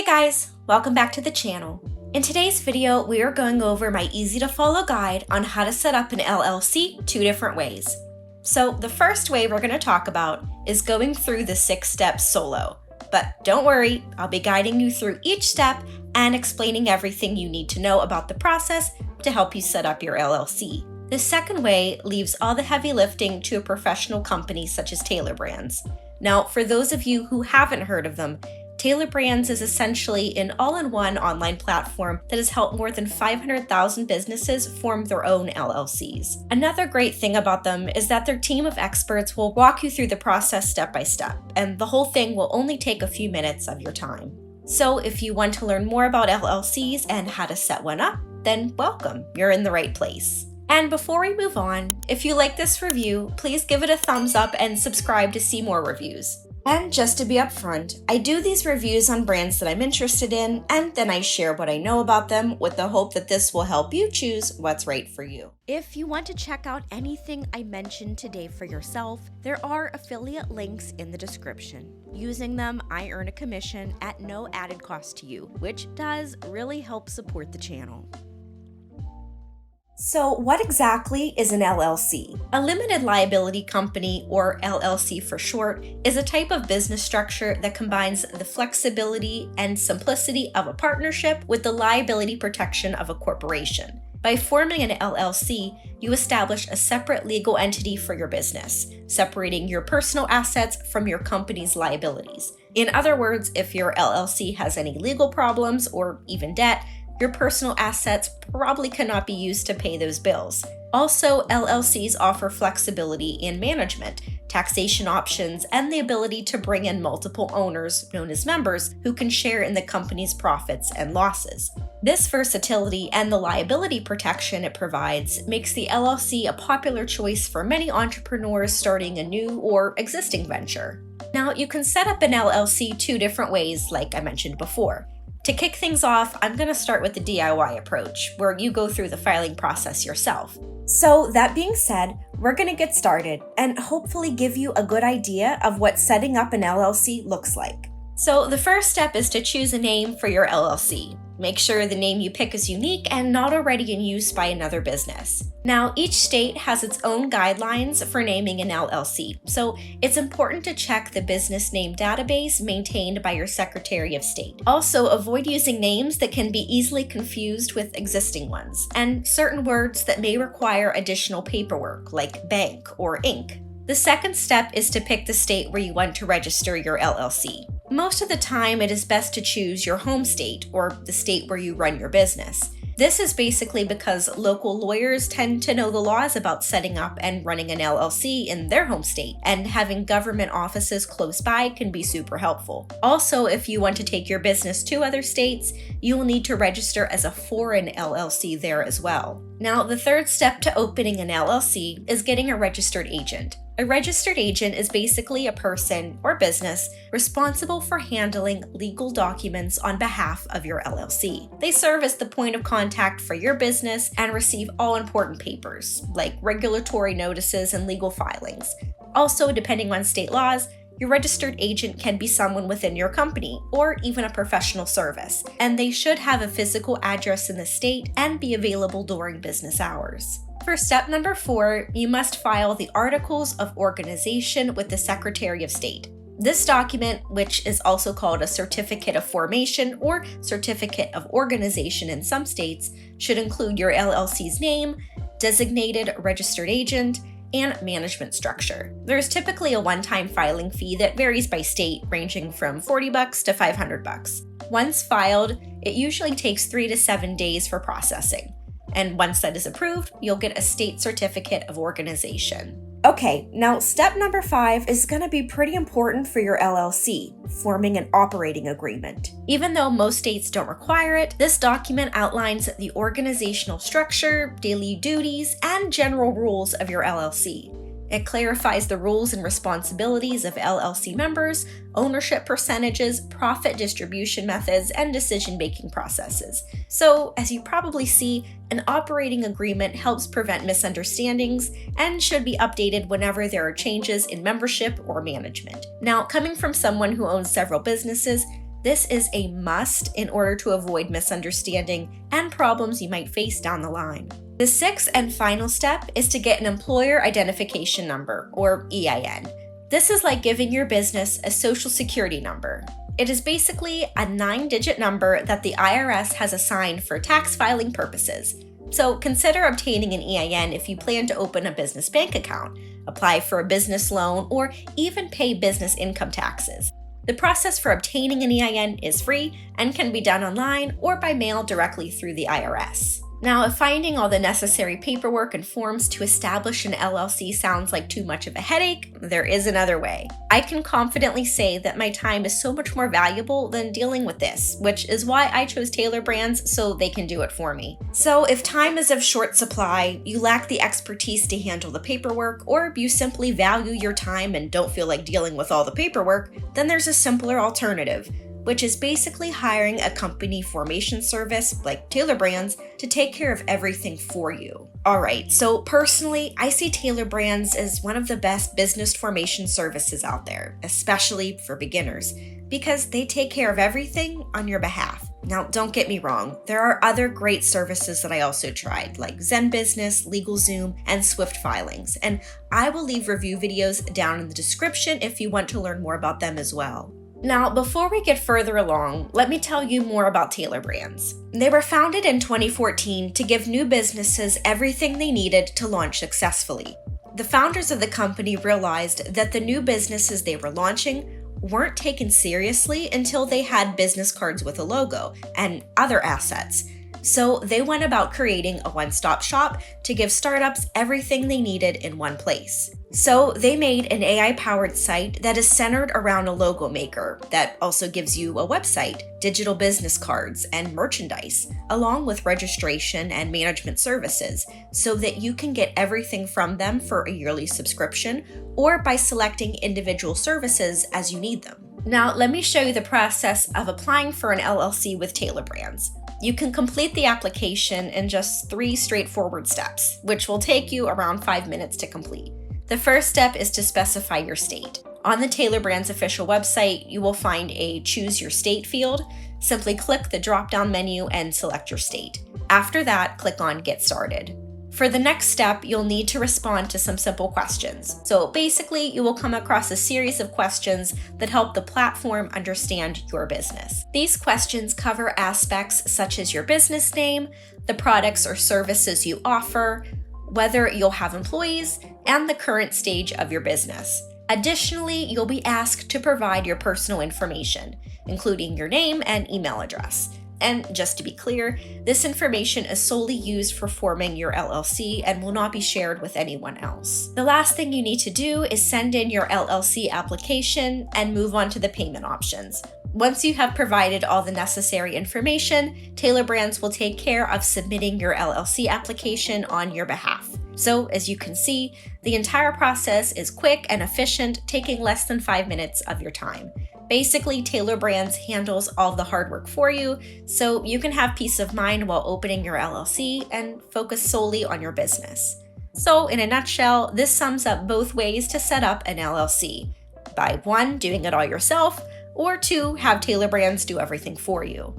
guys, welcome back to the channel. In today's video, we are going over my easy to follow guide on how to set up an LLC two different ways. So the first way we're going to talk about is going through the 6 steps solo. But don't worry, I'll be guiding you through each step and explaining everything you need to know about the process to help you set up your LLC. The second way leaves all the heavy lifting to a professional company such as Tailor Brands. Now, for those of you who haven't heard of them, Tailor Brands is essentially an all-in-one online platform that has helped more than 500,000 businesses form their own LLCs. Another great thing about them is that their team of experts will walk you through the process step by step, and the whole thing will only take a few minutes of your time. So if you want to learn more about LLCs and how to set one up, then welcome, you're in the right place. And before we move on, if you like this review, please give it a thumbs up and subscribe to see more reviews. And just to be upfront, I do these reviews on brands that I'm interested in, and then I share what I know about them with the hope that this will help you choose what's right for you. If you want to check out anything I mentioned today for yourself, there are affiliate links in the description. Using them, I earn a commission at no added cost to you, which does really help support the channel. So what exactly is an LLC? A limited liability company, or LLC for short, is a type of business structure that combines the flexibility and simplicity of a partnership with the liability protection of a corporation. By forming an LLC, you establish a separate legal entity for your business, separating your personal assets from your company's liabilities. In other words, if your LLC has any legal problems or even debt, your personal assets probably cannot be used to pay those bills. Also, LLCs offer flexibility in management, taxation options, and the ability to bring in multiple owners, known as members, who can share in the company's profits and losses. This versatility and the liability protection it provides makes the LLC a popular choice for many entrepreneurs starting a new or existing venture. Now, you can set up an LLC two different ways, like I mentioned before. To kick things off, I'm going to start with the DIY approach, where you go through the filing process yourself. So that being said, we're going to get started and hopefully give you a good idea of what setting up an LLC looks like. So the first step is to choose a name for your LLC. Make sure the name you pick is unique and not already in use by another business. Now, each state has its own guidelines for naming an LLC, so it's important to check the business name database maintained by your Secretary of State. Also, avoid using names that can be easily confused with existing ones, and certain words that may require additional paperwork, like bank or Inc. The second step is to pick the state where you want to register your LLC. Most of the time, it is best to choose your home state, or the state where you run your business. This is basically because local lawyers tend to know the laws about setting up and running an LLC in their home state, and having government offices close by can be super helpful. Also, if you want to take your business to other states, you will need to register as a foreign LLC there as well. Now, the third step to opening an LLC is getting a registered agent. A registered agent is basically a person or business responsible for handling legal documents on behalf of your LLC. They serve as the point of contact for your business and receive all important papers, like regulatory notices and legal filings. Also, depending on state laws, your registered agent can be someone within your company or even a professional service, and they should have a physical address in the state and be available during business hours. For step number 4, you must file the Articles of Organization with the Secretary of State. This document, which is also called a Certificate of Formation or Certificate of Organization in some states, should include your LLC's name, designated registered agent, and management structure. There's typically a one-time filing fee that varies by state, ranging from $40 to $500. Once filed, it usually takes 3 to 7 days for processing. And once that is approved, you'll get a state certificate of organization. Okay, now step number 5 is going to be pretty important for your LLC, forming an operating agreement. Even though most states don't require it, this document outlines the organizational structure, daily duties, and general rules of your LLC. It clarifies the rules and responsibilities of LLC members, ownership percentages, profit distribution methods, and decision-making processes. So, as you probably see, an operating agreement helps prevent misunderstandings and should be updated whenever there are changes in membership or management. Now, coming from someone who owns several businesses, This is a must in order to avoid misunderstanding and problems you might face down the line. The sixth and final step is to get an employer identification number, or EIN. This is like giving your business a social security number. It is basically a 9-digit number that the IRS has assigned for tax filing purposes. So consider obtaining an EIN if you plan to open a business bank account, apply for a business loan, or even pay business income taxes. The process for obtaining an EIN is free and can be done online or by mail directly through the IRS. Now, if finding all the necessary paperwork and forms to establish an LLC sounds like too much of a headache, there is another way. I can confidently say that my time is so much more valuable than dealing with this, which is why I chose Tailor Brands so they can do it for me. So if time is of short supply, you lack the expertise to handle the paperwork, or you simply value your time and don't feel like dealing with all the paperwork, then there's a simpler alternative, which is basically hiring a company formation service like Tailor Brands to take care of everything for you. Alright, so personally, I see Tailor Brands as one of the best business formation services out there, especially for beginners, because they take care of everything on your behalf. Now, don't get me wrong, there are other great services that I also tried, like Zen Business, LegalZoom, and Swift Filings, and I will leave review videos down in the description if you want to learn more about them as well. Now, before we get further along, let me tell you more about Tailor Brands. They were founded in 2014 to give new businesses everything they needed to launch successfully. The founders of the company realized that the new businesses they were launching weren't taken seriously until they had business cards with a logo and other assets. So they went about creating a one-stop shop to give startups everything they needed in one place. So they made an AI-powered site that is centered around a logo maker that also gives you a website, digital business cards, and merchandise, along with registration and management services, so that you can get everything from them for a yearly subscription or by selecting individual services as you need them. Now, let me show you the process of applying for an LLC with Tailor Brands. You can complete the application in just 3 straightforward steps, which will take you around 5 minutes to complete. The first step is to specify your state. On the Tailor Brands official website, you will find a Choose Your State field. Simply click the drop-down menu and select your state. After that, click on Get Started. For the next step, you'll need to respond to some simple questions. So basically, you will come across a series of questions that help the platform understand your business. These questions cover aspects such as your business name, the products or services you offer, whether you'll have employees, and the current stage of your business. Additionally, you'll be asked to provide your personal information, including your name and email address. And just to be clear, this information is solely used for forming your LLC and will not be shared with anyone else. The last thing you need to do is send in your LLC application and move on to the payment options. Once you have provided all the necessary information, Tailor Brands will take care of submitting your LLC application on your behalf. So, as you can see, the entire process is quick and efficient, taking less than 5 minutes of your time. Basically, Tailor Brands handles all the hard work for you, so you can have peace of mind while opening your LLC and focus solely on your business. So, in a nutshell, this sums up both ways to set up an LLC. By 1, doing it all yourself, or 2, have Tailor Brands do everything for you.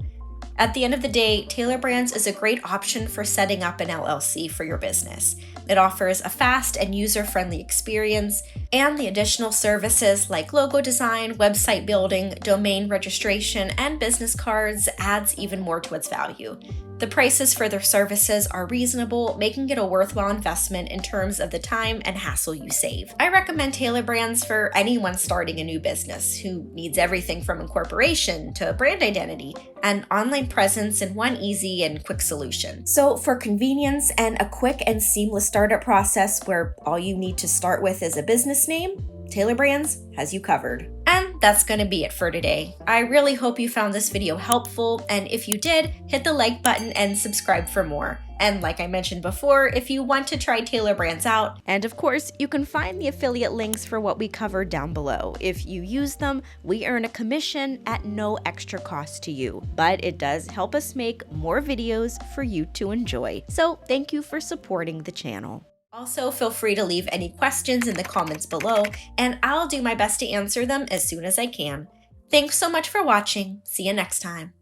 At the end of the day, Tailor Brands is a great option for setting up an LLC for your business. It offers a fast and user-friendly experience, and the additional services like logo design, website building, domain registration, and business cards adds even more to its value. The prices for their services are reasonable, making it a worthwhile investment in terms of the time and hassle you save. I recommend Tailor Brands for anyone starting a new business who needs everything from incorporation to brand identity and online presence in one easy and quick solution. So for convenience and a quick and seamless startup process where all you need to start with is a business name, Tailor Brands has you covered. And that's going to be it for today. I really hope you found this video helpful, and if you did, hit the like button and subscribe for more. And like I mentioned before, if you want to try Tailor Brands out, and of course, you can find the affiliate links for what we covered down below. If you use them, we earn a commission at no extra cost to you, but it does help us make more videos for you to enjoy. So thank you for supporting the channel. Also, feel free to leave any questions in the comments below, and I'll do my best to answer them as soon as I can. Thanks so much for watching. See you next time.